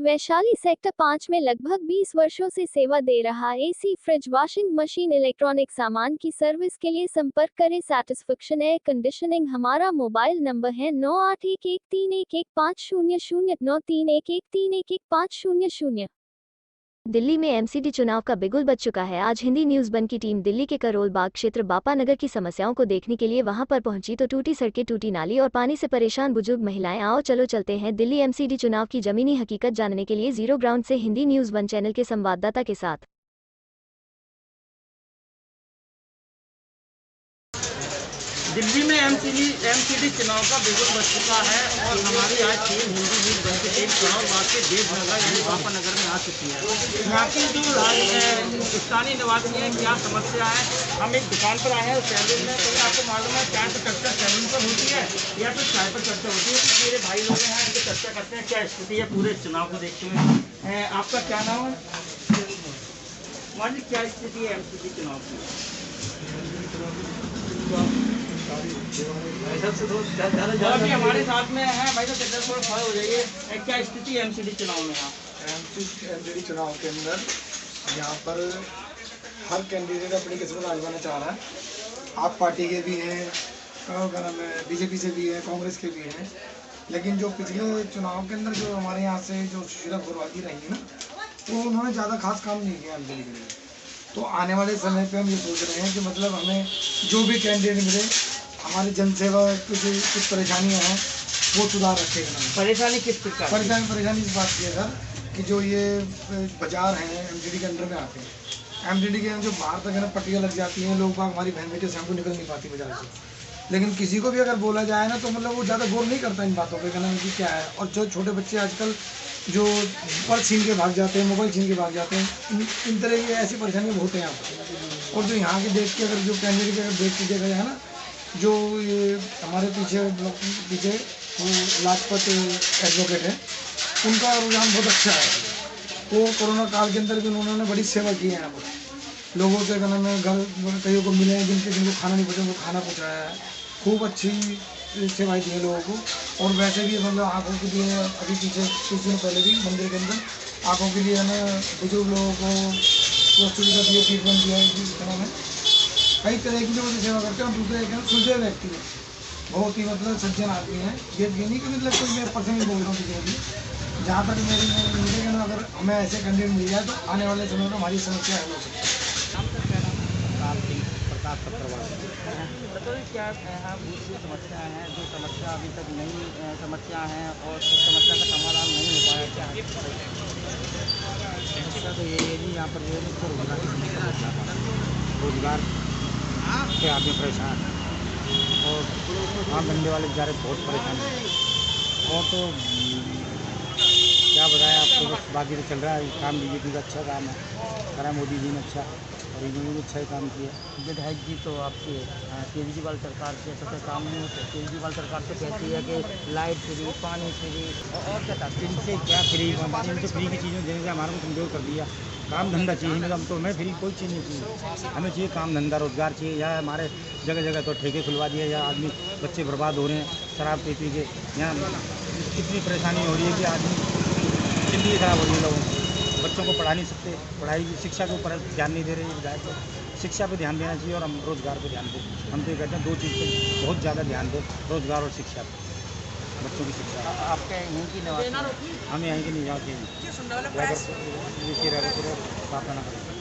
Vaishali sector 5 में लगभग 20 वर्षों से सेवा दे रहा AC, fridge, washing machine, electronic सामान की सर्विस के लिए संपर्क करें सैटिस्फैक्शन एयर कंडीशनिंग। हमारा मोबाइल नंबर है 9811311500 9311311500। दिल्ली में एमसीडी चुनाव का बिगुल बज चुका है। आज हिंदी न्यूज़ वन की टीम दिल्ली के करोल बाग क्षेत्र बापा नगर की समस्याओं को देखने के लिए वहां पर पहुंची तो टूटी सड़कें, टूटी नाली और पानी से परेशान बुजुर्ग महिलाएं। आओ चलो चलते हैं दिल्ली एमसीडी चुनाव की जमीनी हकीकत जानने के लिए जीरो ग्राउंड से हिंदी न्यूज़ वन चैनल के संवाददाता के साथ। दिल्ली में एमसीडी चुनाव का बिगुल बज चुका है और हमारी आज टीम हिंदी न्यूज़ वन की टीम करोल बाग के देवनगर यानी बापा नगर में आ चुकी है। यहाँ की जो स्थानीय निवासी हैं, क्या समस्या है, हम एक दुकान पर आए हैं सैलून में। तो आपको मालूम है चाय पर चर्चा सैलून पर होती है या फिर चाय पर चर्चा होती है। तो मेरे भाई लोग हैं, इनसे चर्चा करते हैं क्या स्थिति है पूरे चुनाव को देखते हुए। आपका क्या नाम है? मान ली क्या स्थिति है एमसीडी चुनाव की? अभी हमारे साथ में है भाई, तो थोड़ा खड़े हो जाइए। क्या स्थिति है एमसीडी चुनाव में? एमसीडी चुनाव के अंदर यहाँ पर हर कैंडिडेट अपनी किस्मत आजमाना चाह रहा है। आप पार्टी के भी हैं, बीजेपी से भी है, कांग्रेस के भी हैं। लेकिन जो पिछले चुनाव के अंदर जो हमारे यहाँ से जो सुशीला खुरवादी रही है ना, तो उन्होंने ज़्यादा खास काम नहीं किया एमसीडी के लिए। तो आने वाले समय पे हम ये सोच रहे हैं कि मतलब हमें जो भी कैंडिडेट मिले, हमारी जनसेवा कुछ परेशानियाँ हैं वो सुधार रखेगा। परेशानी किस प्रकार? परेशानी इस बात की है सर कि जो ये बाजार हैं एमसीडी के अंडर में आते हैं, एमसीडी के जो बाहर तक है ना पट्टियाँ लग जाती हैं, लोग बाग हमारी बहन बेटे से हमको निकल नहीं पाती बाजार से। लेकिन किसी को भी अगर बोला जाए ना तो मतलब वो ज़्यादा गौर नहीं करता इन बातों पे, कहना कि क्या है। और जो छोटे बच्चे आजकल जो पर्स छीन के भाग जाते हैं, मोबाइल छीन के भाग जाते हैं, इन तरह की ऐसी परेशानियाँ बहुत हैं यहाँ पर। और जो यहाँ के देख के अगर जो कैंडिडेट के अगर देख के देखा जाए ना, जो ये हमारे पीछे वो लाजपत एडवोकेट है, उनका रुझान बहुत अच्छा है। वो कोरोना काल के अंदर भी उन्होंने बड़ी सेवा की है यहाँ पर। लोगों के घर कईयों को मिले हैं जिनको खाना नहीं पहुँचा, उनको खाना पहुँचाया है। खूब अच्छी सेवाएं दी है लोगों को। और वैसे भी मतलब आँखों के लिए अभी पीछे कुछ दिन पहले भी मंदिर के अंदर आँखों के लिए है ना बुजुर्ग लोगों को सुविधा दी है, ट्रीटमेंट दिया है। जिस तरह में कई तरह की जो सेवा करते हैं। दूसरे एक सुलझे व्यक्ति है, बहुत ही मतलब सज्जन आदमी है। ये नहीं कि मतलब कोई मैं पर्सनली बोल रहा हूँ किसी को भी। जहाँ तक मेरी है ना, अगर हमें ऐसे कैंडिडेट मिल जाए तो आने वाले समय में हमारी समस्या हल हो सकती है। बताइए क्या समस्या है, जो समस्या अभी तक नई समस्या है और समस्या का समाधान नहीं हो पाया, क्या समस्या? तो ये जी यहाँ पर रोजगार के आदमी परेशान और आम धंधे वाले बेचारे बहुत परेशान हैं। और तो क्या बताएं आपको, बस बाकी तो चल रहा है काम। बीजेपी का अच्छा काम है, करा मोदी जी ने अच्छा, और इन्होंने भी अच्छा ही काम किया। विधायक जी तो आपके केजरीवाल सरकार के सबसे काम नहीं होते। केजरीवाल सरकार तो कहती है कि लाइट फ्री, पानी फ्री, और क्या था इनसे क्या फ्री, इनसे फ्री की चीज़ें देने से हमारे को कमज़ोर कर दिया। काम धंधा चाहिए, हम तो हमें फ्री कोई चीज़ नहीं चाहिए। हमें चाहिए काम धंधा, रोजगार चाहिए। या हमारे जगह जगह तो ठेके खुलवा दिए, या आदमी बच्चे बर्बाद हो रहे हैं शराब पी पी के। यहाँ कितनी परेशानी हो रही है कि आदमी जिंदगी खराब हो रही है लोगों की। बच्चों को पढ़ा नहीं सकते, पढ़ाई शिक्षा के ऊपर ध्यान नहीं दे रहे विधायक को। शिक्षा पे ध्यान देना चाहिए और हम रोज़गार पे ध्यान दें। हम तो ये कहते हैं दो चीज़ पे बहुत ज़्यादा ध्यान दें, रोज़गार और शिक्षा पे, बच्चों की शिक्षा। आपके यहीं की निवासी? हम यहीं के निवासी हैं।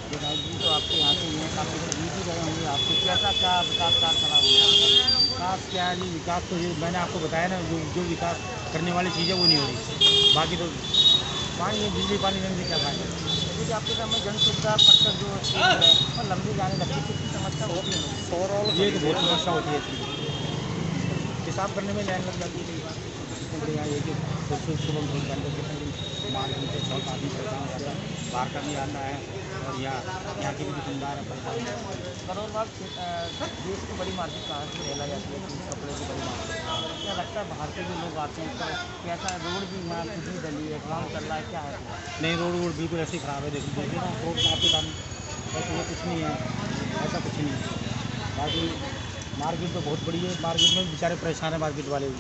विधायक जी तो आपके यहाँ से ही हैं, काफ़ी जीत ही गए होंगे। आपको कैसा क्या विकास कार्य खड़ा हुआ? विकास क्या है जी, विकास तो ये मैंने आपको बताया ना, जो विकास करने वाली चीज़ें वो नहीं हो रही। बाकी तो पानी, बिजली पानी देने से क्या फायदा? देखिए आपके सामने जन सुविधा पत्थर जो है और लंबी जाने लगती है, कितनी समस्या होती है। ओवरऑल ये तो बहुत समस्या होती है। हिसाब करने में लाइन लग जाती है। यहाँ ये कि सुबह माल घंटे बहुत आदमी परेशान हो जाता है, बाहर का भी आता है और यहाँ की भी दुकानदार है परेशान। करोल बाग देश की बड़ी मार्केट कहाँ से फैला जाती है, कपड़े की बड़ी मार्केट। क्या लगता है बाहर के जो लोग आते हैं तो कैसा है? रोड भी यहाँ कितनी डली है, काम चल रहा है, क्या है? नहीं, रोड बिल्कुल ऐसे ही ख़राब है। देखिए रोड आपके सामने ऐसे ये कुछ नहीं है, ऐसा कुछ नहीं है। बाकी मार्केट तो बहुत बड़ी है, मार्केट में बेचारे परेशान है मार्केट वाले भी।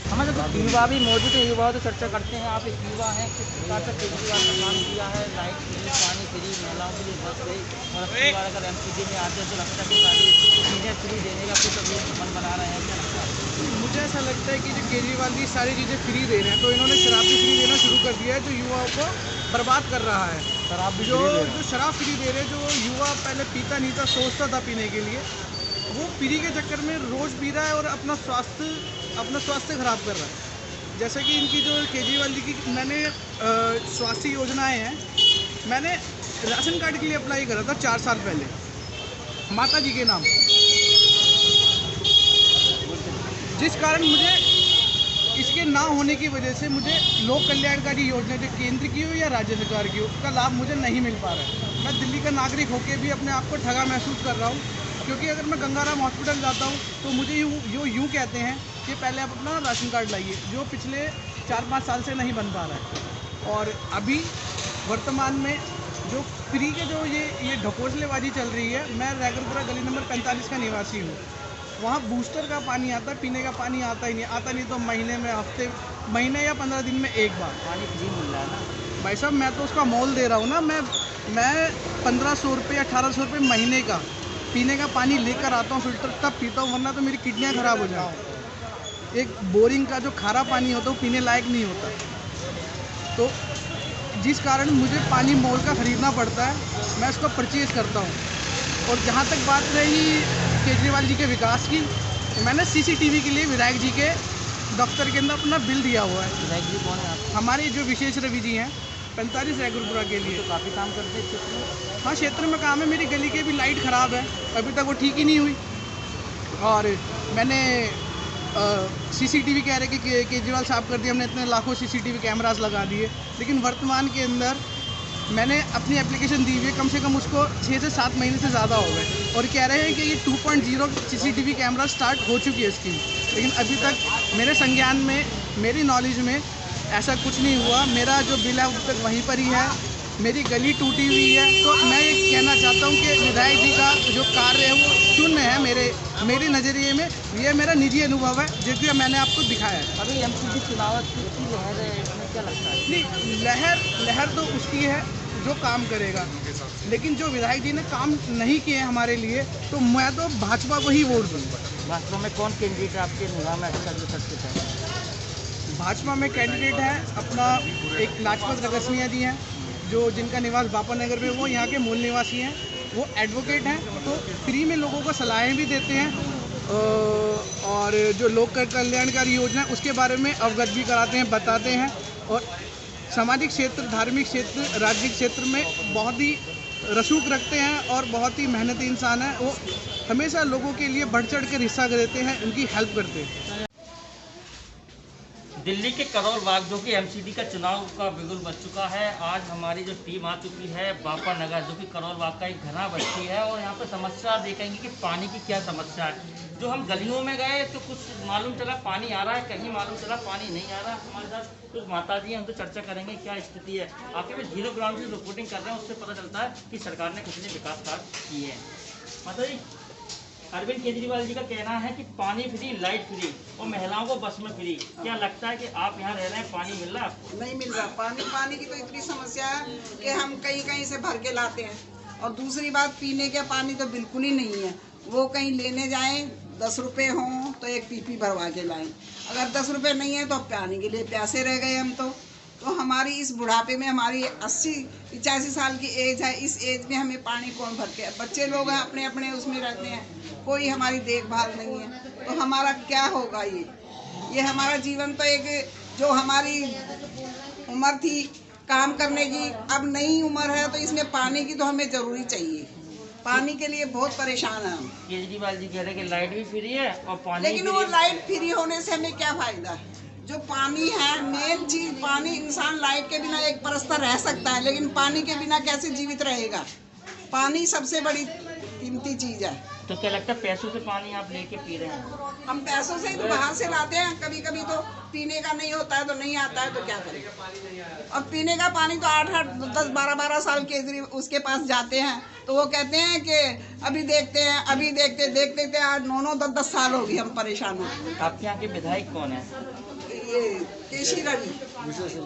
हमारे तो युवा भी मौजूद है, युवा तो चर्चा करते हैं। आप एक युवा हैं, किस प्रकार से केजरीवाल ने काम किया है, लाइट फ्री, पानी फ्री, महिलाओं के लिए बस फ्री, और अब की बार अगर एमसीडी में आते हैं तो लगता है कि सारी चीज़ें फ्री देने का कुछ अभी मन बना रहे हैं, क्या लगता है? मुझे ऐसा लगता है कि जो केजरीवाल जी सारी चीज़ें फ्री दे रहे हैं, तो इन्होंने शराब भी फ्री देना शुरू कर दिया है, जो युवाओं को बर्बाद कर रहा है। शराब भी जो फ्री दे रहे हैं। जो शराब फ्री दे रहे हैं, जो युवा पहले पीता नहीं था, सोचता था पीने के लिए, वो फ्री के चक्कर में रोज़ पी रहा है और अपना स्वास्थ्य खराब कर रहा है। जैसे कि इनकी जो केजरीवाल जी की मैंने स्वास्थ्य योजनाएं हैं, मैंने राशन कार्ड के लिए अप्लाई करा था 4 साल पहले माता जी के नाम, जिस कारण मुझे इसके ना होने की वजह से मुझे लोक कल्याणकारी योजना जो केंद्र की हो या राज्य सरकार की हो, उसका लाभ मुझे नहीं मिल पा रहा है। मैं दिल्ली का नागरिक होकर भी अपने आप को ठगा महसूस कर रहा हूँ, क्योंकि अगर मैं गंगाराम हॉस्पिटल जाता हूँ तो मुझे यूँ कहते हैं कि पहले आप अपना राशन कार्ड लाइए, जो पिछले 4-5 साल से नहीं बन पा रहा है। और अभी वर्तमान में जो फ्री के जो ये ढकोसलेबाजी चल रही है, मैं रैगरपुरा गली नंबर 45 का निवासी हूँ। वहाँ बूस्टर का पानी आता है, पीने का पानी आता नहीं तो महीने या 15 दिन में एक बार पानी फ्री मिल रहा है ना भाई साहब। मैं तो उसका मोल दे रहा हूँ ना, मैं 1500 रुपये 1800 रुपये महीने का पीने का पानी लेकर आता हूँ फिल्टर, तब पीता हूँ, वरना तो मेरी किडनियाँ ख़राब हो जाए। एक बोरिंग का जो खारा पानी होता है वो पीने लायक नहीं होता, तो जिस कारण मुझे पानी मोल का ख़रीदना पड़ता है, मैं उसको परचेज़ करता हूँ। और जहाँ तक बात रही केजरीवाल जी के विकास की, तो मैंने सीसीटीवी के लिए विधायक जी के दफ्तर के अंदर अपना बिल दिया हुआ है। विधायक जी कौन है आप? हमारे जो विशेष रवि जी हैं 45 रैगुरपुरा के लिए। तो काफ़ी काम करते हैं क्षेत्र में। हाँ, क्षेत्र में काम है। मेरी गली की भी लाइट ख़राब है, अभी तक वो ठीक ही नहीं हुई। और मैंने सीसीटीवी कह रहे कि केजरीवाल साहब कर दिए, हमने इतने लाखों सीसीटीवी कैमरास लगा दिए, लेकिन वर्तमान के अंदर मैंने अपनी एप्लीकेशन दी हुई है, कम से कम उसको 6 से 7 महीने से ज़्यादा हो गए, और कह रहे हैं कि ये 2.0 सीसीटीवी कैमरा स्टार्ट हो चुकी है स्कीम, लेकिन अभी तक मेरे संज्ञान में, मेरी नॉलेज में ऐसा कुछ नहीं हुआ। मेरा जो बिल है अब तक वहीं पर ही है, मेरी गली टूटी हुई है। तो मैं ये कहना चाहता हूँ कि विधायक जी का जो कार्य है वो शून्य है मेरे नज़रिए में। ये मेरा निजी अनुभव है, जो कि मैंने आपको दिखाया है। अभी एमसीडी चुनाव की लहर है, इसमें क्या लगता है? नहीं, लहर तो उसकी है जो काम करेगा, लेकिन जो विधायक जी ने काम नहीं किए हमारे लिए, तो मैं तो भाजपा को ही वोट दूँगा। वास्तव में कौन कैंडिडेट आपके निगाह में अच्छा जो चर्चित है? भाजपा में कैंडिडेट है अपना एक लाजपत रगसिया जी हैं, जो जिनका निवास बापा नगर में, वो यहाँ के मूल निवासी हैं, वो एडवोकेट हैं, तो फ्री में लोगों को सलाहें भी देते हैं और जो लोक कल्याणकारी योजना है उसके बारे में अवगत भी कराते हैं, बताते हैं। और सामाजिक क्षेत्र, धार्मिक क्षेत्र, राजनीतिक क्षेत्र में बहुत ही रसूख रखते हैं और बहुत ही मेहनती इंसान है। वो हमेशा लोगों के लिए बढ़ चढ़ कर हिस्सा लेते हैं, उनकी हेल्प करते हैं। दिल्ली के करोल बाग जो कि एमसीडी का चुनाव का बिगुल बज चुका है, आज हमारी जो टीम आ चुकी है बापा नगर, जो कि करोल बाग का एक घना बस्ती है, और यहाँ पे समस्या देखेंगे कि पानी की क्या समस्या है। जो हम गलियों में गए तो कुछ मालूम चला पानी आ रहा है, कहीं मालूम चला पानी नहीं आ रहा। हमारे साथ कुछ माता जी हैं, हम तो चर्चा करेंगे क्या स्थिति है। आपके भी जीरो ग्राउंड की रिपोर्टिंग कर रहे हैं, उससे पता चलता है कि सरकार ने कितने विकास कार्य किए हैं। माता जी, अरविंद केजरीवाल जी का कहना है कि पानी फ्री, लाइट फ्री और महिलाओं को बस में फ्री। क्या लगता है कि आप यहाँ रह रहे हैं, पानी मिल रहा है आपको? नहीं मिल रहा। पानी की तो इतनी समस्या है कि हम कहीं से भर के लाते हैं, और दूसरी बात पीने के पानी तो बिल्कुल ही नहीं है। वो कहीं लेने जाएं 10 रुपये हों तो एक पीपी भरवा के लाएं, अगर 10 रुपये नहीं है तो पानी के लिए प्यासे रह गए हम। तो हमारी इस बुढ़ापे में, हमारी 80-85 साल की एज है, इस एज में हमें पानी कौन भर के, बच्चे लोग हैं अपने अपने उसमें रहते हैं, कोई हमारी देखभाल नहीं है, तो हमारा क्या होगा। ये हमारा जीवन तो एक जो हमारी उम्र थी काम करने की, अब नई उम्र है, तो इसमें पानी की तो हमें ज़रूरी चाहिए। पानी के लिए बहुत परेशान है हम। केजरीवाल जी कह रहे हैं कि लाइट भी फ्री है और पानी, लेकिन वो लाइट फ्री होने से हमें क्या फ़ायदा है। जो पानी है मेन चीज़, पानी, इंसान लाइट के बिना एक परस्त रह सकता है, लेकिन पानी के बिना कैसे जीवित रहेगा। पानी सबसे बड़ी कीमती चीज़ है। तो क्या लगता है पैसों से पानी आप लेके पी रहे हैं? हम पैसों से ही तो बाहर से लाते हैं, कभी कभी तो पीने का नहीं होता है तो नहीं आता है, तो क्या करें। और पीने का पानी तो 8-8, 10-12 साल के उसके पास जाते हैं, तो वो कहते हैं कि अभी देखते हैं, अभी देखते 8, 9, 10 साल हो गए हम परेशान हो। आपके यहाँ के विधायक कौन है? ये केशी रवि,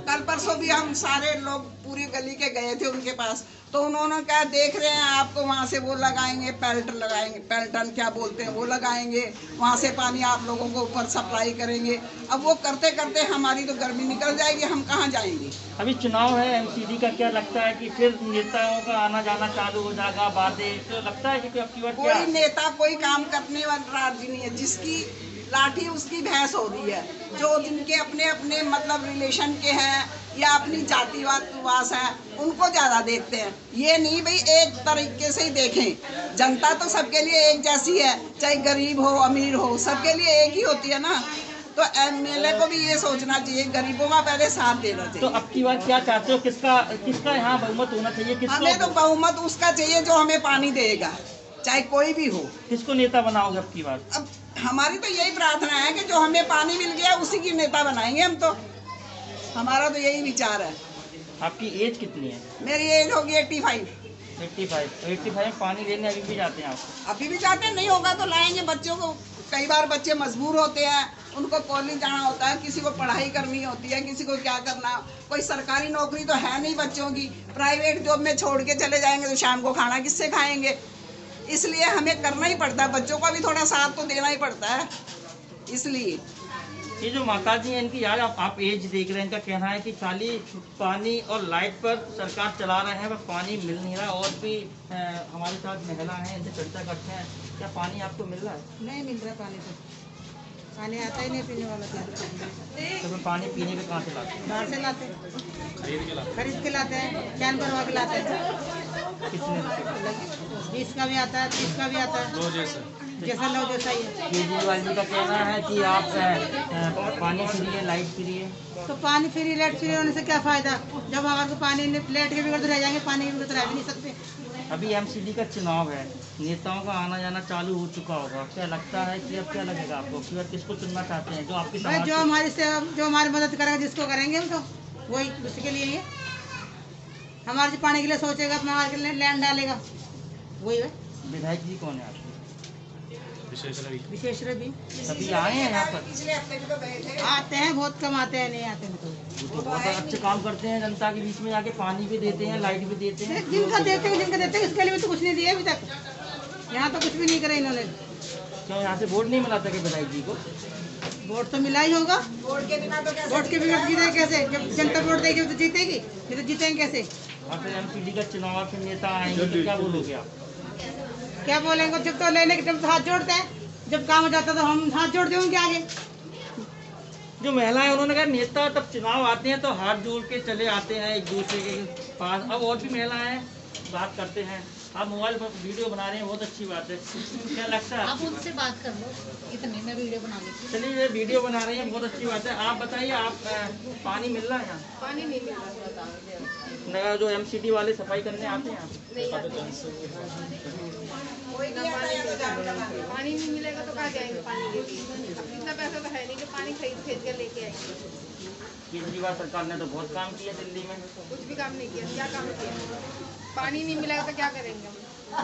कल परसों भी हम सारे लोग पूरी गली के गए थे उनके पास, तो उन्होंने क्या देख रहे हैं आपको वहाँ से वो लगाएंगे, पेल्टर लगाएंगे, पेल्टन क्या बोलते हैं वो लगाएंगे, वहाँ से पानी आप लोगों को ऊपर सप्लाई करेंगे। अब वो करते करते हमारी तो गर्मी निकल जाएगी, हम कहाँ जाएंगे। अभी चुनाव है एमसीडी का, क्या लगता है कि फिर नेताओं का आना जाना चालू हो जाएगा बातें, तो लगता है कि अब की बार क्या कोई नेता कोई काम करने वाला राजी नहीं है, जिसकी लाठी उसकी भैंस हो रही है। जो जिनके अपने अपने मतलब रिलेशन के हैं या अपनी जातिवाद है उनको ज़्यादा देखते हैं। ये नहीं भाई एक तरीके से ही देखें, जनता तो सबके लिए एक जैसी है, चाहे गरीब हो अमीर हो, सबके लिए एक ही होती है ना। तो एमएलए को भी ये सोचना चाहिए, गरीबों का पहले साथ देना चाहिए। तो अब की बार क्या चाहते हो, किसका यहाँ बहुमत होना चाहिए? हमें तो बहुमत उसका चाहिए जो हमें पानी देगा, चाहे कोई भी हो। किसको नेता बनाओगे अब की बार? अब हमारी तो यही प्रार्थना है कि जो हमें पानी मिल गया उसी की नेता बनाएंगे हम तो, हमारा तो यही विचार है। आपकी एज कितनी है? मेरी एज होगी 85। 85 में पानी लेने अभी भी जाते हैं आप? अभी भी जाते हैं, नहीं होगा तो लाएंगे बच्चों को। कई बार बच्चे मजबूर होते हैं, उनको कॉलेज जाना होता है, किसी को पढ़ाई करनी होती है, किसी को क्या करना। कोई सरकारी नौकरी तो है नहीं बच्चों की, प्राइवेट जॉब में छोड़ के चले जाएंगे तो शाम को खाना किससे खाएंगे। इसलिए हमें करना ही पड़ता है, बच्चों का भी थोड़ा साथ तो देना ही पड़ता है। इसलिए ये जो माता जी हैं इनकी यार आप एज देख रहे हैं, इनका कहना है कि खाली पानी और लाइट पर सरकार चला रहे हैं, पर पानी मिल नहीं रहा। और भी हमारे साथ महिला हैं, इनसे चर्चा करते हैं। क्या पानी आपको मिल रहा है? नहीं मिल रहा पानी, तो पानी आता ही नहीं पीने वाला। तो फिर पानी पीने के कहाँ से लाते हैं? बाहर से लाते, खरीद के लाते हैं, कैन भरवा के लाते हैं। कितने 20 का भी आता है, 30 का भी आता है, जैसा लो जैसा ही है। केजरीवाल जी का कहना है कि आप पानी फ्री है, लाइट फ्री है। तो पानी फ्री लाइट फ्री होने से क्या फायदा, जब हमारे को पानी लाइट के बिगड़ तो रह जाएंगे, पानी के बिगड़ तो रह भी नहीं सकते। अभी एमसीडी का चुनाव है, नेताओं का आना जाना चालू हो चुका होगा, क्या लगता है कि अब क्या लगेगा आपको कि अब किसको चुनना चाहते हैं? जो आपकी भाई जो हमारी सेवा, जो हमारी मदद करेगा, जिसको करेंगे हम तो वही उसके लिए ही है। हमारे जो पानी के लिए सोचेगा, अपना हमारे के लिए लैंड डालेगा, वही है। विधायक जी कौन है आपके? विशेष रवि अभी आए हैं यहाँ पर? पिछले हफ्ते भी तो गए थे। आते हैं, बहुत कम आते हैं, नहीं आते हैं तो बहुत अच्छे काम करते हैं, जनता के बीच में जाके पानी भी देते हैं, लाइट भी देते हैं। जिनका देते हैं इसके लिए भी तो कुछ नहीं दिया अभी तक। यहाँ तो कुछ भी नहीं करे इन्होंने। क्यों यहाँ से वोट नहीं मिला था कि विधायक जी को? वोट तो मिला ही होगा, वोट के बिना तो कैसे वोट के बिना जीते कैसे? जब जनता वोट देगी तो जीतेगी, नहीं तो जीतेंगे कैसे? और फिर एमसीडी का चुनाव, फिर नेता आएंगे तो क्या बोलोगे आप? क्या बोलेंगे? जब तो लेने के जब तो हाथ जोड़ते हैं, जब काम हो जाता तो हम हाथ जोड़ते हैं उनके आगे। जो महिलाएं उन्होंने कहा नेता तब चुनाव आते हैं तो हाथ जोड़ के चले आते हैं एक दूसरे के पास। अब और भी महिलाएं बात करते हैं। आप मोबाइल पर वीडियो बना रहे हैं, बहुत अच्छी बात है। क्या लगता है? आप उनसे बात कर लो, इतने में वीडियो बना लेती हूँ। चलिए ये वीडियो बना रही हैं, बहुत अच्छी बात है। आप बताइए, आप पानी मिल रहा है यहाँ? पानी नहीं मिल रहा, जो एमसीडी वाले सफाई करने आते हैं पानी नहीं मिलेगा तो कहाँ जाएंगे पानी के लिए? इतना पैसा तो है नहीं कि पानी खरीद के लेके आएंगे। केजरीवाल सरकार ने तो बहुत काम किया दिल्ली में। कुछ भी काम नहीं किया। क्या काम किया? पानी नहीं मिलेगा तो क्या करेंगे हम?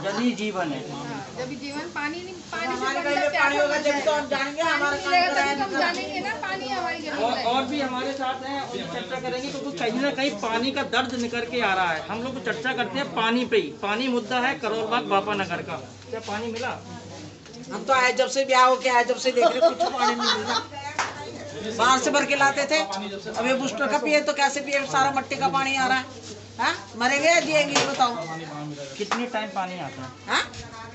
जल ही जीवन है। हाँ, जब जीवन पानी नहीं, पानी से हमारे घर में पानी होगा जब तो हम जानेंगे, हमारा काम मिलेगा कराया तभी तो हम जानेंगे ना पानी हमारी जमीन और भी हमारे साथ हैं, उनकी चर्चा करेंगे क्योंकि कहीं ना कहीं पानी का दर्द निकल के आ रहा है। हम लोग चर्चा करते हैं पानी पे ही। पानी मुद्दा है करोल बाग बापा नगर का। क्या पानी मिला? हम तो आए जब से ब्याह हो के आए जब से देख रहे कुछ पानी नहीं मिल रहा। बाहर से भर के लाते थे, अब ये बूस्टर का पिए तो कैसे पिए? सारा मट्टी का पानी आ रहा है। हाँ, मरेंगे या जिएंगे ये बताओ? कितने टाइम पानी आता है? हाँ,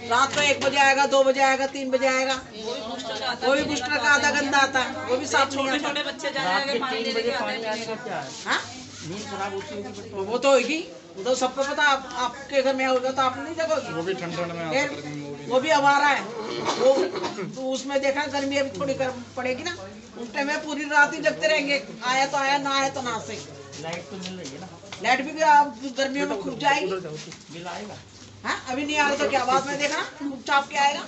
रात को 1 बजे आएगा, 2 बजे आएगा, 3 बजे आएगा। वो भी बूस्टर का आधा गंदा आता है, वो भी साफ नहीं आता। रात के 3 बजे पानी आने का क्या है? हाँ, नींद खराब होती होगी। वो तो होगी, वो तो सबको पता। आपके घर में होगा तो आप नहीं जगोगी। वो भी ठंड में वो भी हमारा है। वो तो उसमें देखा गर्मी अभी थोड़ी पड़ेगी ना, उस टाइम में पूरी रात ही जगते रहेंगे। आया तो आया, ना आया तो ना से। लाइट तो मिल रही है ना? लाइट भी आप गर्मियों में खुद जाएगी। बिल आएगा? हाँ, अभी नहीं आ रहा तो क्या बात में देखा चाप के आएगा।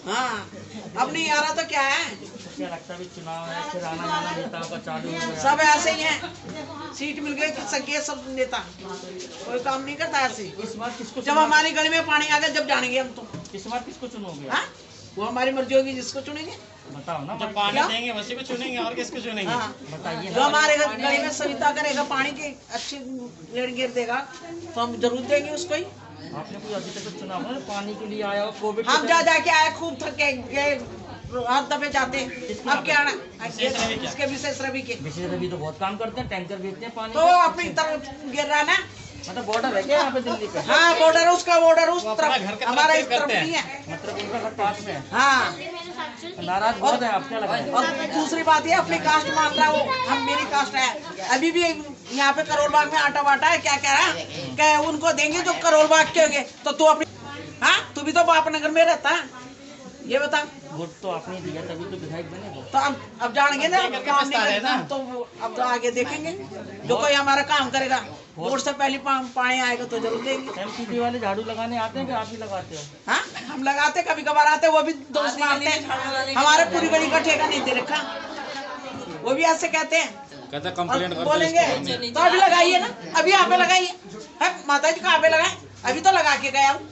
हाँ, अब नहीं आ रहा तो क्या है? क्या लगता है चुनाव है, फिर आना जाना नेताओं का चालू हो गया? सब ऐसे ही हैं, सीट मिल गई तो सके सब नेता, कोई काम नहीं करता ऐसे। इस बार किसको जब हमारी गली में पानी आ गया जब जानेंगे हम तो। इस बार किसको चुनोगे? हाँ? वो हमारी मर्जी होगी, जिसको चुनेंगे। बताओ ना, जब पानी देंगे उसी को चुनेंगे और किसको चुनेंगे? हाँ, बताइए। जो हमारे गली में सविता करेगा, पानी की अच्छी लेन गिर देगा, तो हम जरूर देंगे उसको ही। आपने कोई अभी तक चुना हो पानी के लिए आया हो? कोविड हम जा जाके आए, खूब थके गए, हर दफे जाते हैं। अब क्या आना, इसके विशेष रवि के विशेष रवि तो बहुत काम करते हैं, टैंकर भेजते हैं पानी तो अपनी तरफ गिर रहा ना। मतलब बॉर्डर है क्या यहाँ पे दिल्ली पे? हाँ, बॉर्डर उसका, बॉर्डर उस तरफ, हमारा इस तरफ करते हैं। नहीं है। मतलब उनका घर पास में है। हाँ, नाराज बहुत है आप, क्या लग रहा है? और दूसरी बात ये अपनी कास्ट मान रहा है वो, हम मेरी कास्ट है। अभी भी यहाँ पे करोल बाग में आटा वाटा है, क्या कह रहा है कि उनको देंगे जो करोल बाग के होंगे, तो तू अपनी, हाँ तू भी तो बापनगर में रहता है, ये बता। वोट तो आपने दिया तभी तो विधायक बने हो। तो अब जानेंगे ना, काम नहीं करेगा तो अब तो आगे देखेंगे, जो कोई हमारा काम करेगा। वोट से पहले पानी आएगा तो जरूर देंगे। एमसीडी वाले झाड़ू लगाने आते हैं कि आप ही लगाते हो? हाँ, हम लगाते, कभी कभार आते, वो भी दोस्त मारते हैं। हमारे पूरी गली का ठेका नहीं दे रखा, वो भी ऐसे कहते हैं, कंप्लेंट बोलेंगे तो अभी लगाइए ना, अभी यहाँ पे लगाइए। माता जी कहाँ पे लगाए, अभी तो लगा के गया हूँ।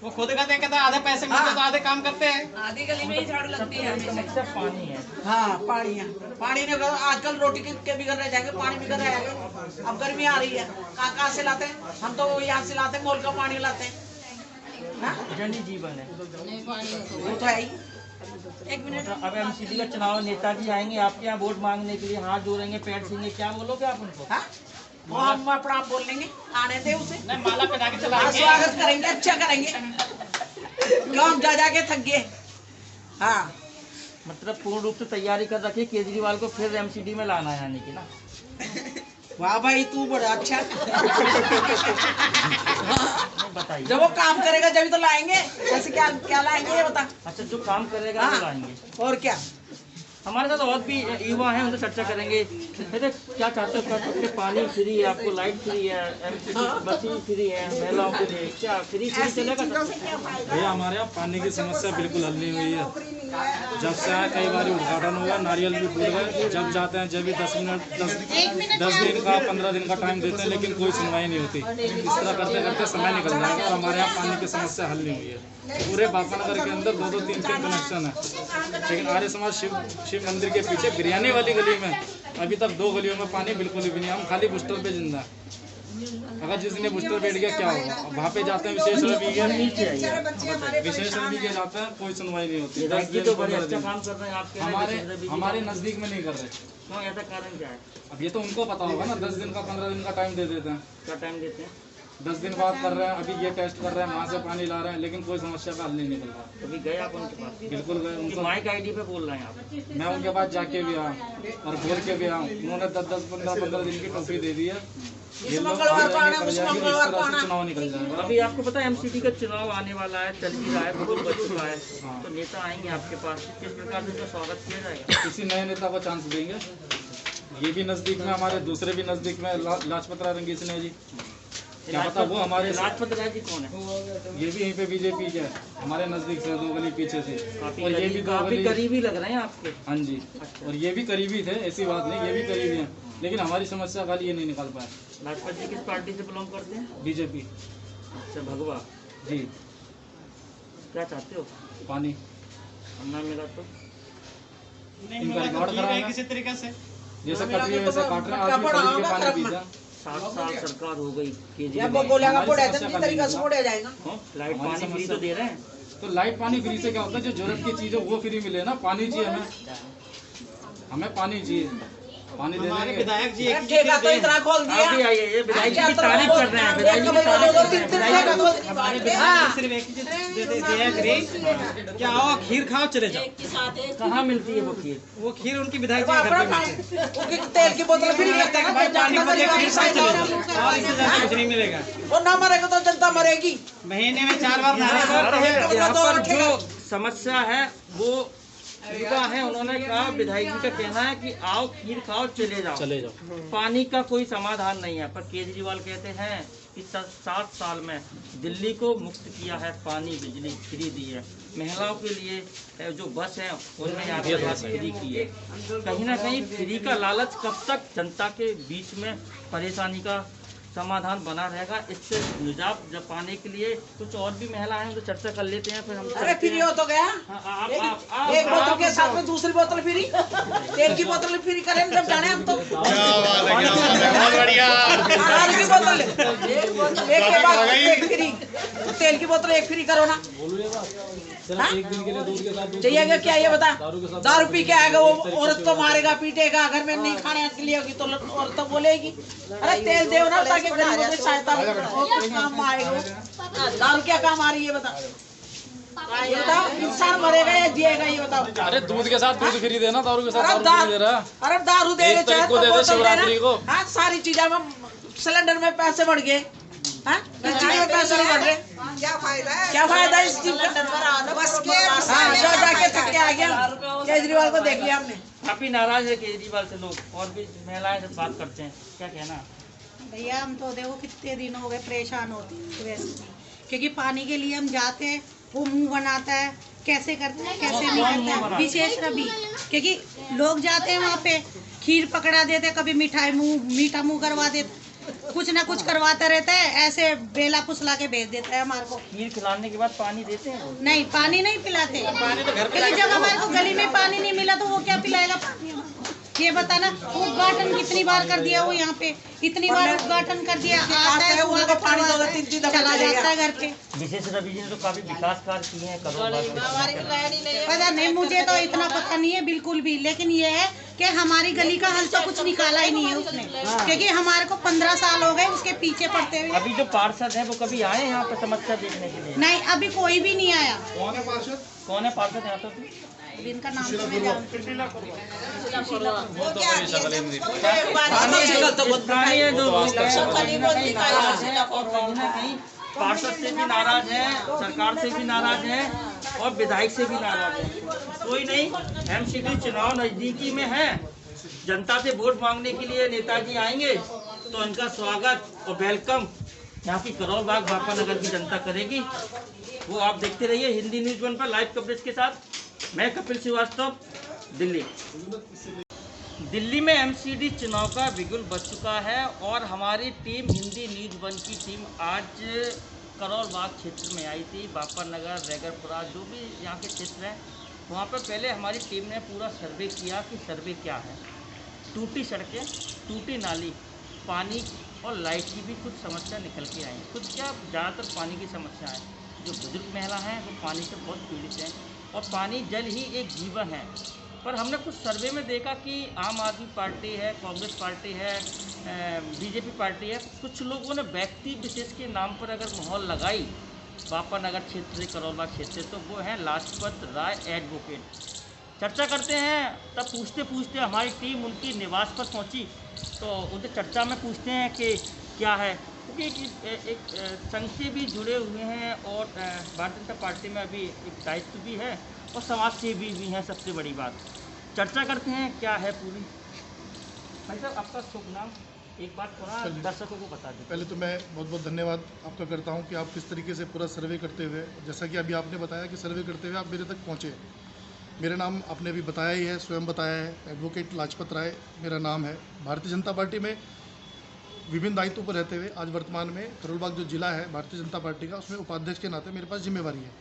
वो खुद कहते हैं आधे पैसे मिलते तो आधे काम करते हैं। आधी गली में ही झाड़ू लगती है। समस्या पानी है। हाँ, पानी है, पानी ने आजकल रोटी के बिगड़ रह जाएंगे, पानी बिगड़ रह जाएगा। अब गर्मी आ रही है, कहाँ से लाते हैं हम? तो यहाँ से लाते हैं, मोल का पानी लाते हैं। जन जीवन है वो तो है ही। एक मिनट, अब एमसीडी का चुनाव, नेताजी आएंगे आपके यहाँ वोट मांगने के लिए, हाथ जोड़ेंगे, पैर छीनेंगे, क्या बोलोगे आप उनको? हाँ? वो हम अपना आप बोल लेंगे, आने दे उसे, माला पहना के हाँ, चलाएंगे। स्वागत करेंगे, अच्छा करेंगे। क्यों, हम जा के थक गए। हाँ, मतलब पूर्ण रूप से तैयारी कर रखी है केजरीवाल को फिर एमसीडी में लाना है, यानी कि ना। वाह भाई, तू बड़ा अच्छा। बताइए, जब वो काम करेगा जब तो लाएंगे, ऐसे क्या क्या लाएंगे ये बता। अच्छा, जो काम करेगा वो लाएंगे। और क्या, हमारे साथ और भी युवा हैं, उनसे चर्चा करेंगे। क्या चाहते हो? पानी फ्री है, आपको लाइट फ्री है, एमसीडी बसें फ्री है महिलाओं के लिए, क्या फ्री चलेगा? भैया हमारे यहाँ पानी की समस्या बिल्कुल हल नहीं हुई है। जब से आया कई बार उद्घाटन हुआ, नारियल भी फूट गए। जब जाते हैं जब भी 10 दिन का 15 दिन का टाइम देते हैं, लेकिन कोई सुनवाई नहीं होती। इस तरह करते करते समय निकल जाएगा और हमारे यहाँ पानी की समस्या हल नहीं हुई है। पूरे बापानगर के अंदर 2-2, 3-3 कनेक्शन है, लेकिन आर्य समाज शिव मंदिर के पीछे बिरयानी वाली गली में अभी तक 2 गलियों में पानी बिल्कुल भी नहीं। हम खाली बूस्टर पे जिंदा है। अगर जिस दिन बूस्टर बैठ गया क्या होगा? वहाँ पे जाते हैं, विशेष रवि के जाते हैं, कोई सुनवाई नहीं होती। 10 दिन तो बड़े अच्छा काम कर रहे हैं आपके, हमारे नजदीक में नहीं कर रहे। क्यों, ऐसा कारण क्या है? अब ये तो उनको पता होगा ना। 10 दिन का 15 दिन का टाइम दे देते हैं। क्या टाइम देते हैं? 10 दिन बाद कर रहे हैं, अभी ये टेस्ट कर रहे हैं, वहाँ से पानी ला रहे हैं, लेकिन कोई समस्या का हल नहीं निकल रहा। अभी गए आप उनके पास? बिल्कुल गए उनको। माइक आईडी पे बोल रहे हैं आप? मैं उनके पास जाके भी आया और बोल के भी आया। उन्होंने 10-10, 15-15 दिन की टोपी दे दी है। ये लोग चुनाव निकल जाएगा। अभी आपको पता है एमसीडी का चुनाव आने वाला है, चल भी रहा है, बिल्कुल बच चुका है। तो नेता आएंगे आपके पास, किस प्रकार से उनका स्वागत किया जाएगा? किसी नए नेता को चांस देंगे। ये भी नजदीक में, हमारे दूसरे भी नजदीक में, लाजपत राय रंगीसने जी, क्या पता वो हमारे। लाजपत राय जी कौन है? ये भी यहीं पे बीजेपी के है, हमारे नजदीक से 2 गली पीछे से। और ये भी काफी करीबी लग रहे हैं आपके। हाँ जी, और ये भी करीबी थे, ऐसी बात नहीं, ये भी करीबी हैं, लेकिन हमारी समस्या खाली ये नहीं निकाल पाए। लाजपत जी किस पार्टी से बिलोंग करते हैं? बीजेपी। अच्छा, भगवा जी। क्या चाहते हो? पानी ना मिला तो इनका रिकॉर्ड खराब है किसी तरीके से, जैसे कट रही है वैसे काट रहे हैं। आज भी खरीद के पानी पीते हैं। 7 साल सरकार हो गई लाइट पानी फ्री तो दे रहे हैं। तो लाइट पानी फ्री से क्या होता है? जो जरूरत की चीज है वो फ्री मिले ना। पानी चाहिए हमें पानी चाहिए, पानी दे देंगे। विधायक जी ठेका तो इतना खोल दिया। आप भी आइए, ये विधायक जी की तारीफ कर रहे हैं, विधायक जी की तारीफ कर रहे हैं। हमारे विधायक सिर्फ एक चीज देते क्या आओ खीर खाओ चले जाओ। कहाँ मिलती है वो खीर? वो खीर उनकी विधायक जी के घर पे मिलती है। तेल की बोतल फ्री लगता है कि भाई पानी मुझे खीर खाओ चले जाओ, और इससे ज्यादा कुछ नहीं मिलेगा। वो ना मरेगा तो जनता मरेगी। महीने में 4 बार नहाने यहाँ पर जो समस्या है वो युवा है, उन्होंने कहा, विधायक जी का कहना है कि आओ खीर खाओ चले जाओ। पानी का कोई समाधान नहीं है, पर केजरीवाल कहते हैं कि 7 साल में दिल्ली को मुक्त किया है, पानी बिजली फ्री दी है, महिलाओं के लिए जो बस है उनमें यातायात फ्री की है। कहीं ना कहीं फ्री का लालच कब तक जनता के बीच में परेशानी का समाधान बना रहेगा। इससे निजात जब पाने के लिए कुछ और भी महिला हैं तो चर्चा कर लेते हैं, फिर हम अरे फ्री हो तो गया। एक बोतल के साथ में दूसरी बोतल फ्री, तेल की बोतल फ्री करें जब जाने हम तो पानी की बोतल एक के बाद एक फ्री, तेल की बोतल एक फ्री करो ना। चाहिएगा क्या ये बता? दारू पी के आएगा वो औरत को मारेगा पीटेगा, घर में नहीं खाने के लिए होगी तो औरत तो बोलेगी अरे तेल दे ना ताकि गरीबों की सहायता काम आएगा। दारू क्या काम आ रही है बता? ये बताओ इंसान मरेगा या जिएगा ये बताओ? अरे दूध के साथ दूध फ्री देना, दारू के साथ दारू दे रहा। अरे दारू दे रहे चाहे तो बोतल शिवरात्रि को। हाँ सारी चीजें में सिलेंडर में पैसे बढ़ गए, पैसे नहीं बढ़ रहे। क्या फायदा है? क्या फायदा इस चीज का? बस के जाके थक के आ गया। केजरीवाल को देख लिया हमने। काफी नाराज है केजरीवाल से लोग, और भी महिलाएं से बात करते हैं, क्या कहना? भैया हम तो देखो कितने दिन हो गए परेशान होते हैं वैसे, क्योंकि पानी के लिए हम जाते हैं वो मुंह बनाता है, कैसे करता है कैसे नहीं करता है। विशेष रवि क्योंकि लोग जाते हैं वहाँ पे खीर पकड़ा देते, कभी मिठाई मीठा मुंह करवा देते, कुछ ना कुछ करवाता रहता है, ऐसे बेला फुसला के भेज देता है हमारे को। खीर खिलाने के बाद पानी देते हैं? नहीं पानी नहीं पिलाते, क्योंकि जब हमारे को गली में पानी नहीं मिला तो वो क्या पिलाएगा पानी हमारे को? ये बताना उद्घाटन कितनी बार कर दिया वो यहाँ पे, इतनी बार उद्घाटन कर दिया, आता है वो आगे पानी चला जाता है घर पे। विशेष रवि जी ने तो काफी विकास कार्य किए हैं पता नहीं मुझे तो इतना पता नहीं है बिल्कुल भी, लेकिन ये है कि हमारी गली का हल तो कुछ निकाला ही नहीं है उसने, क्योंकि हमारे को 15 साल हो गए उसके पीछे पड़ते हुए। अभी जो पार्षद है वो कभी आए यहाँ पे समस्या देखने के लिए? नहीं अभी कोई भी नहीं आया। कौन है पार्षद यहाँ पे? इनका नाम तो मैं जानती पार्षद से भी नाराज है, सरकार से भी नाराज है और विधायक से भी नाराज है। कोई नहीं, एमसीडी चुनाव नजदीकी में है, जनता से वोट मांगने के लिए नेताजी आएंगे तो इनका स्वागत और वेलकम यहाँ की करोल बाग बापा नगर की जनता करेगी। वो आप देखते रहिए हिंदी न्यूज़ 1 पर लाइव कवरेज के साथ। मैं कपिल श्रीवास्तव, दिल्ली। दिल्ली में एमसीडी चुनाव का बिगुल बज चुका है और हमारी टीम हिंदी न्यूज़ 1 की टीम आज करोल बाग क्षेत्र में आई थी। बापा नगर, रैगरपुरा, जो भी यहाँ के क्षेत्र हैं वहाँ पर पहले हमारी टीम ने पूरा सर्वे किया कि सर्वे क्या है। टूटी सड़कें, टूटी नाली, पानी और लाइट की भी कुछ समस्या निकल के आई। कुछ क्या ज़्यादातर पानी की समस्या है। जो बुजुर्ग महिला हैं वो पानी से बहुत पीड़ित हैं और पानी जल ही एक जीवन है। पर हमने कुछ सर्वे में देखा कि आम आदमी पार्टी है, कांग्रेस पार्टी है, बीजेपी पार्टी है, कुछ लोगों ने व्यक्ति विशेष के नाम पर अगर मोहर लगाई बापा नगर क्षेत्र से, करोल बाग क्षेत्र से, तो वो है लाजपत राय एडवोकेट। चर्चा करते हैं, तब पूछते पूछते हमारी टीम उनकी निवास पर पहुंची तो उनसे चर्चा में पूछते हैं कि क्या है, क्योंकि एक संघ से भी जुड़े हुए हैं और भारतीय जनता पार्टी में अभी एक दायित्व भी है और समाज सेवी भी हैं। सबसे बड़ी बात चर्चा करते हैं क्या है पूरी। भाई साहब आपका शुभ नाम एक बात थोड़ा दर्शकों को बता दें। पहले तो मैं बहुत बहुत धन्यवाद आपका करता हूं कि आप किस तरीके से पूरा सर्वे करते हुए, जैसा कि अभी आपने बताया कि सर्वे करते हुए आप मेरे तक पहुंचे। मेरा नाम आपने अभी बताया ही है, स्वयं बताया है, एडवोकेट लाजपत राय मेरा नाम है। भारतीय जनता पार्टी में विभिन्न दायित्वों पर रहते हुए आज वर्तमान में करोल बाग जो जिला है भारतीय जनता पार्टी का, उसमें उपाध्यक्ष के नाते मेरे पास जिम्मेवारी है।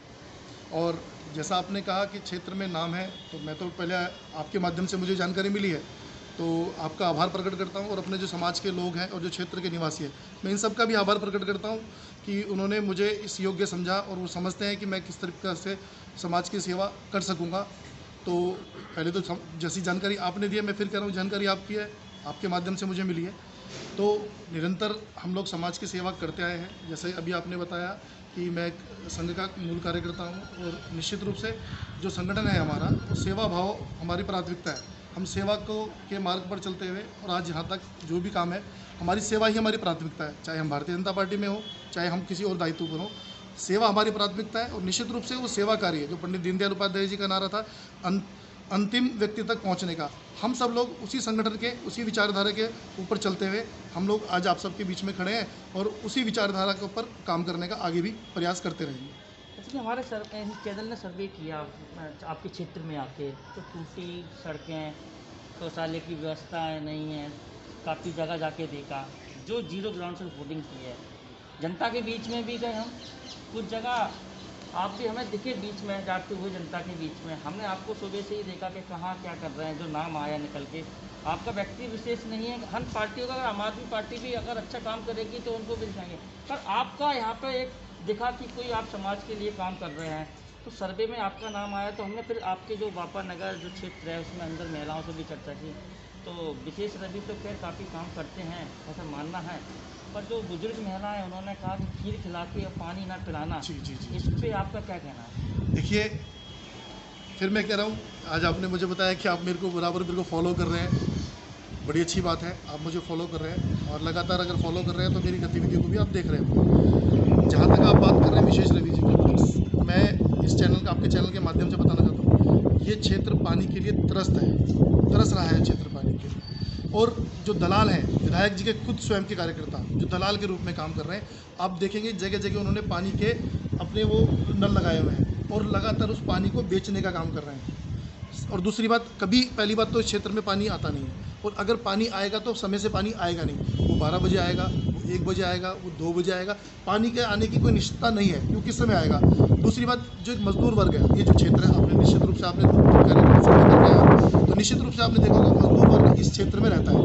और जैसा आपने कहा कि क्षेत्र में नाम है, तो मैं तो पहले आपके माध्यम से मुझे जानकारी मिली है, तो आपका आभार प्रकट करता हूं और अपने जो समाज के लोग हैं और जो क्षेत्र के निवासी हैं, मैं इन सब का भी आभार प्रकट करता हूं कि उन्होंने मुझे इस योग्य समझा और वो समझते हैं कि मैं किस तरीके से समाज की सेवा कर सकूँगा। तो पहले तो जैसी जानकारी आपने दी है, मैं फिर कह रहा हूँ जानकारी आपकी है, आपके माध्यम से मुझे मिली है। तो निरंतर हम लोग समाज की सेवा करते आए हैं। जैसे अभी आपने बताया कि मैं एक संघ का मूल कार्यकर्ता हूं और निश्चित रूप से जो संगठन है हमारा, वो सेवा भाव हमारी प्राथमिकता है। हम सेवा को के मार्ग पर चलते हुए और आज यहाँ तक जो भी काम है, हमारी सेवा ही हमारी प्राथमिकता है। चाहे हम भारतीय जनता पार्टी में हो, चाहे हम किसी और दायित्व पर हो, सेवा हमारी प्राथमिकता है। और निश्चित रूप से वो सेवा कार्य है जो पंडित दीनदयाल उपाध्याय जी का नारा था, अंतिम व्यक्ति तक पहुंचने का। हम सब लोग उसी संगठन के, उसी विचारधारा के ऊपर चलते हुए हम लोग आज आप सबके बीच में खड़े हैं और उसी विचारधारा के ऊपर काम करने का आगे भी प्रयास करते रहेंगे। जैसे कि हमारे चैनल ने सर्वे किया आपके क्षेत्र में आके, तो टूटी सड़कें, शौचालय की व्यवस्था नहीं है, काफ़ी जगह जाके देखा, जो 0 ग्राउंड से रिपोर्टिंग की है। जनता के बीच में भी गए हम, कुछ जगह आप भी हमें दिखे बीच में जाते हुए जनता के बीच में। हमने आपको सुबह से ही देखा कि कहाँ क्या कर रहे हैं, जो नाम आया निकल के। आपका व्यक्ति विशेष नहीं है, हर पार्टियों का, अगर आम आदमी पार्टी भी अगर अच्छा काम करेगी तो उनको भी दिखाएंगे, पर आपका यहाँ पे एक दिखा कि कोई आप समाज के लिए काम कर रहे हैं, तो सर्वे में आपका नाम आया। तो हमने फिर आपके जो बापा नगर जो क्षेत्र है उसमें अंदर महिलाओं से भी चर्चा की। तो विशेष रवि तो खैर काफ़ी काम करते हैं ऐसा मानना है, पर जो बुजुर्ग महिला है उन्होंने कहा कि खीर खिला के और पानी ना पिलाना, इस पर आपका क्या कहना है? देखिए, फिर मैं कह रहा हूँ, आज आपने मुझे बताया कि आप मेरे को बराबर मेरे को फॉलो कर रहे हैं, बड़ी अच्छी बात है। आप मुझे फॉलो कर रहे हैं और लगातार अगर फॉलो कर रहे हैं तो मेरी गतिविधियों को भी आप देख रहे हो। जहाँ तक आप बात कर रहे हैं विशेष रवि जी की, मैं इस चैनल का, आपके चैनल के माध्यम से बताना चाहता हूँ, ये क्षेत्र पानी के लिए तरस रहा है क्षेत्र पानी के लिए। और जो दलाल हैं, विधायक जी के खुद स्वयं के कार्यकर्ता जो दलाल के रूप में काम कर रहे हैं, आप देखेंगे जगह जगह उन्होंने पानी के अपने वो नल लगाए हुए हैं और लगातार उस पानी को बेचने का काम कर रहे हैं। और दूसरी बात, कभी पहली बात तो इस क्षेत्र में पानी आता नहीं है, और अगर पानी आएगा तो समय से पानी आएगा नहीं। वो 12 बजे आएगा, वो 1 बजे आएगा, वो 2 बजे आएगा। पानी के आने की कोई निश्चितता नहीं है कि वो किस समय आएगा। दूसरी बात, जो एक मजदूर वर्ग है, ये जो क्षेत्र है, आपने निश्चित रूप से आपने तो निश्चित रूप से आपने देखा होगा मजदूर वर्ग इस क्षेत्र में रहता है।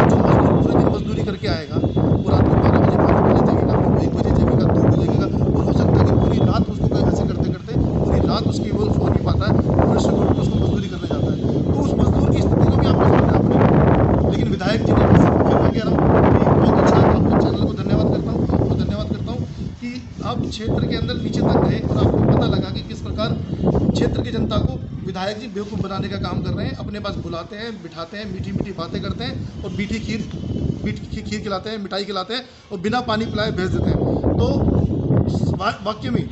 जो मजदूर पूरे दिन मजदूरी करके आएगा, वो रात को 12 बजे 12 बजे जगेगा, फिर 1 बजे जगेगा, 2 बजे जगेगा, और हो सकता है कि पूरी रात उसको ऐसे करते करते पूरी रात उसकी वो सो नहीं पाता है और उसको मजदूरी करने जाता है। तो उस मजदूर की स्थिति को भी आपने समझा अपने। लेकिन विधायक जी ने, फिर मैं कह रहा हूँ कि बहुत अच्छा, आपके चैनल को धन्यवाद करता हूँ और धन्यवाद करता हूँ कि आप क्षेत्र के अंदर नीचे तक गए और आपको पता लगा कि किस प्रकार क्षेत्र की जनता को विधायक जी बेवकूफ़ बनाने का काम कर रहे हैं। अपने पास बुलाते हैं, बिठाते हैं, मीठी मीठी बातें करते हैं और मीठी खीर खिलाते हैं, मिठाई खिलाते हैं और बिना पानी पिलाए भेज देते हैं। तो वाकई में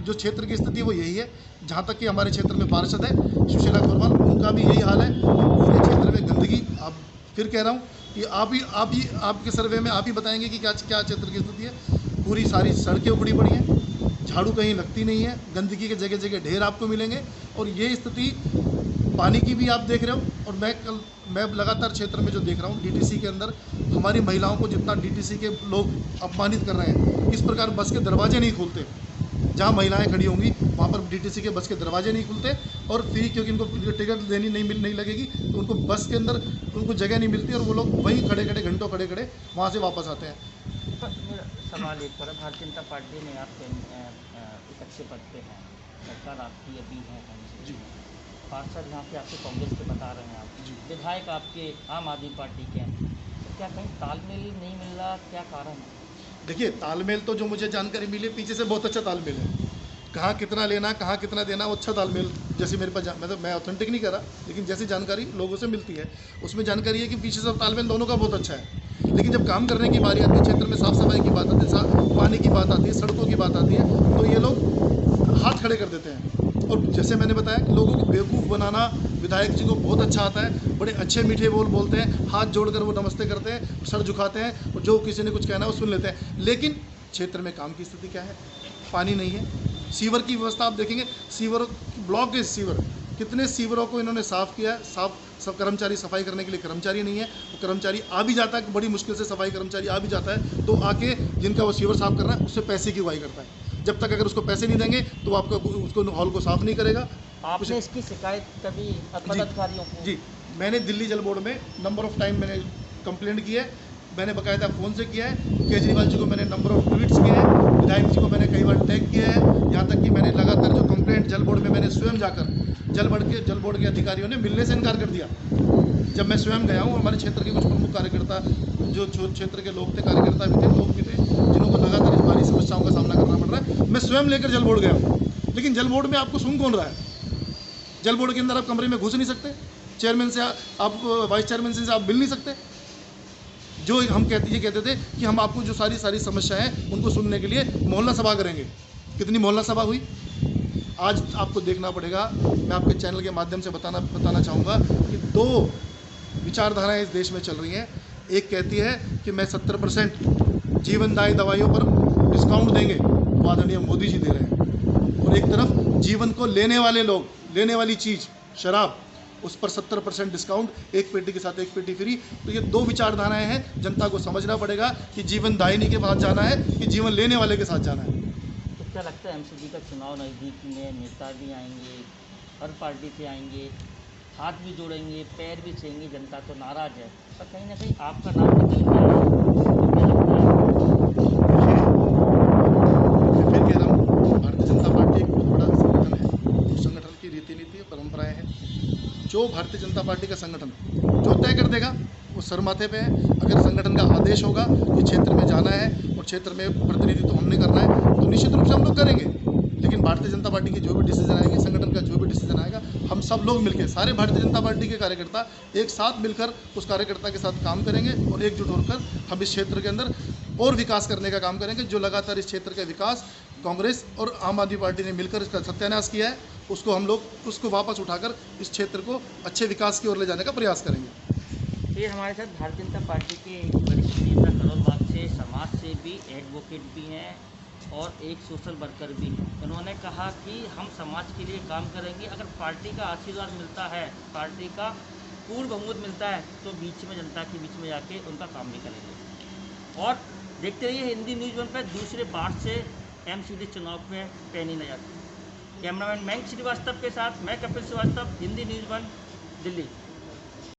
जो क्षेत्र की स्थिति वो यही है। जहाँ तक कि हमारे क्षेत्र में पार्षद है सुशीला गोरवाल, उनका भी यही हाल है। पूरे क्षेत्र में गंदगी, आप फिर कह रहा हूँ कि आप ही आपके सर्वे में आप ही बताएंगे कि क्या क्षेत्र की स्थिति है। पूरी सारी सड़कें उखड़ी पड़ी हैं, झाड़ू कहीं लगती नहीं है, गंदगी के जगह जगह ढेर आपको मिलेंगे। और ये स्थिति पानी की भी आप देख रहे हो। और मैं लगातार क्षेत्र में जो देख रहा हूँ, डीटीसी के अंदर हमारी महिलाओं को जितना डीटीसी के लोग अपमानित कर रहे हैं, इस प्रकार बस के दरवाजे नहीं खोलते। जहाँ महिलाएं खड़ी होंगी वहाँ पर डीटीसी के बस के दरवाजे नहीं खुलते, और फ्री, क्योंकि इनको टिकट देनी नहीं लगेगी तो उनको बस के अंदर उनको जगह नहीं मिलती और वो लोग वहीं खड़े घंटों खड़े वहाँ से वापस आते हैं। मेरा सवाल एक पर, भारतीय जनता पार्टी में आप एक अच्छे पद पे हैं, सरकार आपकी अभी है जी, पार्षद यहाँ पे आपके कांग्रेस के बता रहे हैं आप, विधायक आपके आम आदमी पार्टी के हैं, तो क्या कहीं तालमेल नहीं मिल रहा, क्या कारण है? देखिए, तालमेल तो जो मुझे जानकारी मिली पीछे से बहुत अच्छा तालमेल है। कहाँ कितना लेना, कहाँ कितना देना, वो अच्छा तालमेल जैसे मेरे पास, मतलब मैं ऑथेंटिक नहीं कर रहा, लेकिन जैसी जानकारी लोगों से मिलती है उसमें जानकारी है कि पीछे से तालमेल दोनों का बहुत अच्छा है। लेकिन जब काम करने की बारी आती है, क्षेत्र में साफ सफाई की बात आती है, पानी की बात आती है, सड़कों की बात आती है, तो ये लोग हाथ खड़े कर देते हैं। और जैसे मैंने बताया कि लोगों को बेवकूफ़ बनाना विधायक जी को बहुत अच्छा आता है। बड़े अच्छे मीठे बोल बोलते हैं, हाथ जोड़कर वो नमस्ते करते हैं, सर झुकाते हैं, और जो किसी ने कुछ कहना है वो सुन लेते हैं। लेकिन क्षेत्र में काम की स्थिति क्या है? पानी नहीं है। सीवर की व्यवस्था आप देखेंगे, सीवर ब्लॉक के सीवर, कितने सीवरों को इन्होंने साफ़ किया है। सब कर्मचारी, सफाई करने के लिए कर्मचारी नहीं है। वो कर्मचारी आ भी जाता है, बड़ी मुश्किल से सफाई कर्मचारी आ भी जाता है, तो आके जिनका वो सीवर साफ़ कर रहा है उससे पैसे की उगाही करता है। जब तक अगर उसको पैसे नहीं देंगे तो आपको उसको हॉल को साफ़ नहीं करेगा। आपने इसकी शिकायत कभी पदाधिकारियों को? जी, मैंने दिल्ली जल बोर्ड में नंबर ऑफ़ टाइम मैंने कंप्लेंट की है। मैंने बाकायदा फ़ोन से किया है। केजरीवाल जी को मैंने नंबर ऑफ़ ट्वीट्स किए हैं, विधायक जी को मैंने कई बार टैग किया है। यहाँ तक कि मैंने लगातार जो कंप्लेंट जल बोर्ड में मैंने स्वयं जाकर जल बोर्ड के अधिकारियों ने मिलने से इनकार कर दिया। जब मैं स्वयं गया हूँ, हमारे क्षेत्र के कुछ प्रमुख कार्यकर्ता, जो क्षेत्र के लोग थे, कार्यकर्ता भी थे, लोग भी थे, जिन्हों को लगातार इस भारी समस्याओं का सामना करना पड़ रहा है। मैं स्वयं लेकर जल बोर्ड गया हूँ, लेकिन जल बोर्ड में आपको सुन कौन रहा है? जल बोर्ड के अंदर आप कमरे में घुस नहीं सकते, चेयरमैन से आप, वाइस चेयरमैन से आप मिल नहीं सकते। जो हम कहते थे कि हम आपको जो सारी समस्याएं हैं उनको सुनने के लिए मोहल्ला सभा करेंगे। कितनी मोहल्ला सभा हुई? आज आपको देखना पड़ेगा। मैं आपके चैनल के माध्यम से बताना चाहूँगा कि 2 विचारधाराएं इस देश में चल रही हैं। एक कहती है कि मैं 70% जीवनदायी दवाइयों पर डिस्काउंट देंगे, वो आदरणीय मोदी जी दे रहे हैं। और एक तरफ जीवन को लेने वाले लोग, लेने वाली चीज़ शराब, उस पर 70% डिस्काउंट, एक पेटी के साथ एक पेटी फ्री। तो ये दो विचारधाराएं हैं, जनता को समझना पड़ेगा कि जीवन दायिनी के पास जाना है कि जीवन लेने वाले के साथ जाना है। तो क्या लगता है एमसीडी का चुनाव नज़दीक में, नेता भी आएंगे, हर पार्टी से आएंगे, हाथ भी जोड़ेंगे, पैर भी छेंगे, जनता तो नाराज़ है, पर कहीं ना कहीं आपका नाम निकल गया है, तो क्या लगता है? फिर कह रहा हूँ, भारतीय जनता पार्टी एक बहुत बड़ा संगठन है। उस संगठन की रीति नीति परंपराएं हैं। जो भारतीय जनता पार्टी का संगठन जो तय कर देगा वो सर माथे पे है। अगर संगठन का आदेश होगा कि क्षेत्र में जाना है और क्षेत्र में प्रतिनिधित्व हमने करना है तो निश्चित रूप से हम लोग करेंगे। लेकिन भारतीय जनता पार्टी की जो भी डिसीजन आएंगे, संगठन का जो भी डिसीजन आएगा, हम सब लोग मिलकर, सारे भारतीय जनता पार्टी के कार्यकर्ता एक साथ मिलकर उस कार्यकर्ता के साथ काम करेंगे और एकजुट होकर हम इस क्षेत्र के अंदर और विकास करने का काम करेंगे। जो लगातार इस क्षेत्र का विकास कांग्रेस और आम आदमी पार्टी ने मिलकर इसका सत्यानाश किया है, उसको हम लोग उसको वापस उठाकर इस क्षेत्र को अच्छे विकास की ओर ले जाने का प्रयास करेंगे। ये हमारे साथ भारतीय जनता पार्टी के वरिष्ठ नेता करोल बाग से, समाज से भी, एडवोकेट भी हैं और एक सोशल वर्कर भी हैं। उन्होंने कहा कि हम समाज के लिए काम करेंगे, अगर पार्टी का आशीर्वाद मिलता है, पार्टी का पूर्ण बहुमत मिलता है तो बीच में, जनता के बीच में जाके उनका काम भी करेंगे। और देखते रहिए हिंदी न्यूज़ 1 पर दूसरे पार्ट से एमसीडी चुनाव में पैनी नजर। कैमरामैन मयंक श्रीवास्तव के साथ मैं कपिल श्रीवास्तव, हिंदी न्यूज़ 1 दिल्ली।